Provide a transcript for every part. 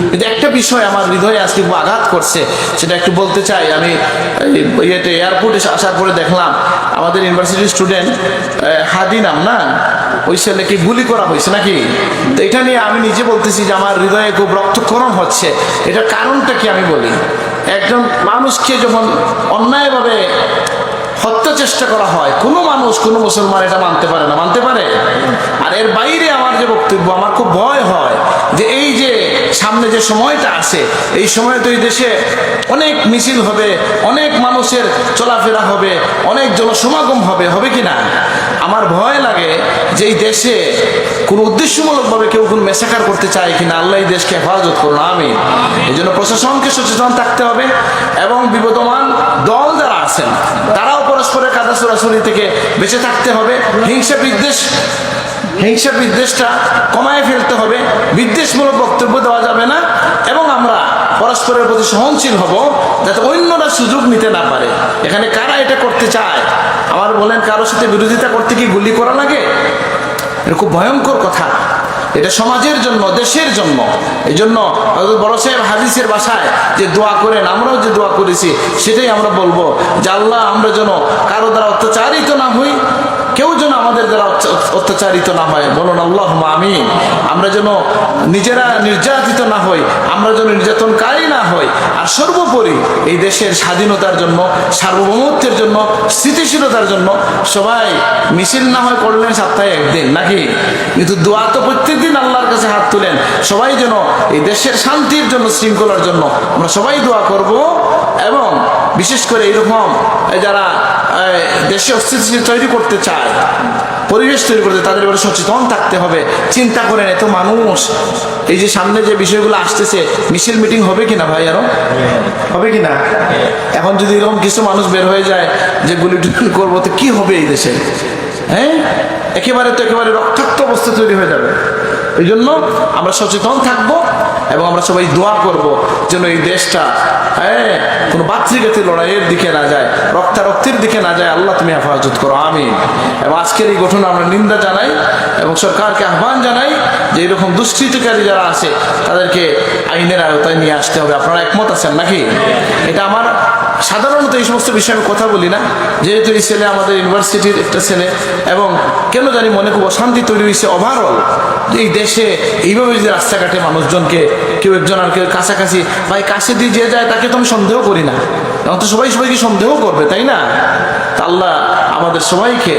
কিন্তু একটা বিষয় আমার হৃদয়ে আজকে খুব আঘাত করছে, সেটা একটু বলতে চাই। আমি এয়ারপোর্টে আসার পরে দেখলাম আমাদের ইউনিভার্সিটির স্টুডেন্ট হাদি নাম না, ওই ছেলেকে গুলি করা হয়েছে নাকি। তো এটা নিয়ে আমি নিজে বলতেছি যে আমার হৃদয়ে খুব রক্তক্ষরণ হচ্ছে। এটার কারণটা কি আমি বলি। একজন মানুষকে যখন অন্যায়ভাবে হত্যা চেষ্টা করা হয়, কোনো মানুষ কোনো মুসলমান এটা মানতে পারে না, মানতে পারে। আর এর বাইরে আমার যে বক্তব্য, আমার খুব ভয় হয় যে এই যে সামনে যে সময়টা আছে, এই সময় তো এই দেশে অনেক মিছিল হবে, অনেক মানুষের চলাফেরা হবে, অনেক জনসমাগম হবে, হবে কি না। আমার ভয় লাগে যে এই দেশে কোনো উদ্দেশ্যমূলকভাবে কেউ কোনো মেসাকার করতে চায় কিনা। আল্লাহ এই দেশকে হেফাজত করুন, আমিন। এই জন্য প্রশাসনকে সচেতন থাকতে হবে এবং বিবদমান দল যারা আছেন তারাও পরস্পরের কাদা ছোড়াছুড়ি থেকে বেঁচে থাকতে হবে। হিংসা বিদ্বেষটা কমায় ফেলতে হবে, বিদ্বেষমূলক বক্তব্য দেওয়া যাবে না, এবং আমরা পরস্পরের প্রতি সহনশীল হব যাতে অন্যরা সুযোগ নিতে না পারে। এখানে কারা এটা করতে চায় আমার বলেন, কারোর সাথে বিরোধিতা করতে কি গুলি করা লাগে? এটা খুব ভয়ঙ্কর কথা। এটা সমাজের জন্য, দেশের জন্য। এই জন্য বড় সাহেব হাদিসের ভাষায় যে দোয়া করেন, আমরাও যে দোয়া করেছি সেটাই আমরা বলবো যে আল্লাহ আমরা যেন কারো দ্বারা অত্যাচারিত না হই, কেউ যেন আমাদের দ্বারা অত্যাচারিত না হয়। বলুন আল্লাহুম্মা আমিন। আমরা যেন নিজেরা নির্যাতিত না হই, আমরা যেন নির্যাতনকারী না হই। আর সর্বোপরি এই দেশের স্বাধীনতার জন্য, সার্বভৌমত্বের জন্য, স্থিতিশীলতার জন্য সবাই মিছিল না হয় করলেন সপ্তাহে একদিন নাকি, কিন্তু দোয়া তো প্রত্যেকদিন আল্লাহর কাছে হাত তুলেন। সবাই যেন এই দেশের শান্তির জন্য, শৃঙ্খলার জন্য আমরা সবাই দোয়া করব। এবং বিশেষ করে এইরকম যারা দেশে অস্থিতিশীল তৈরি করতে চায়, পরিবেশ তৈরি করতে, তাদের ব্যাপারে সচেতন থাকতে হবে। চিন্তা করেন এত মানুষ, এই যে সামনে যে বিষয়গুলো আসতেছে, মিছিল মিটিং হবে কিনা ভাই, আরো হবে কিনা? এখন যদি এরকম কিছু মানুষ বের হয়ে যায় যে গুলি টুলি করবো, তো কি হবে এই দেশে? হ্যাঁ, একেবারে রক্তাক্ত অবস্থা তৈরি হয়ে যাবে। এই জন্য আমরা সচেতন থাকবো এবং আমরা সবাই দোয়া করব যেন এই দেশটা কোনো বাতৃঘাতী লড়াইয়ের দিকে না যায়, রক্তারক্তির দিকে না যায়। আল্লাহ তুমি হেফাজত করো, আমিন। এবং আজকের এই ঘটনা আমরা নিন্দা জানাই এবং সরকারকে আহ্বান জানাই যে এরকম দুষ্কৃতিকারী যারা আছে তাদেরকে আইনের আওতায় নিয়ে আসতে হবে। আপনারা একমত আছেন নাকি? এটা আমার সাধারণত এই সমস্ত বিষয়ে আমি কথা বলি না, যেহেতু এই ছেলে আমাদের ইউনিভার্সিটির একটা ছেলে, এবং কেন জানি মনে খুব অশান্তি তৈরি হয়েছে ওভারঅল যে এই দেশে এইভাবে যে রাস্তাঘাটে মানুষজনকে কেউ একজন আর কেউ কাছাকাছি, ভাই কাছে দিয়ে যে যায় তাকে তো আমি সন্দেহ করি না, এখন তো সবাইকে সন্দেহ করবে, তাই না? আল্লাহ আমাদের সবাইকে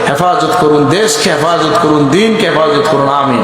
হেফাজত করুন, দেশকে হেফাজত করুন, দিনকে হেফাজত করুন, আমিন।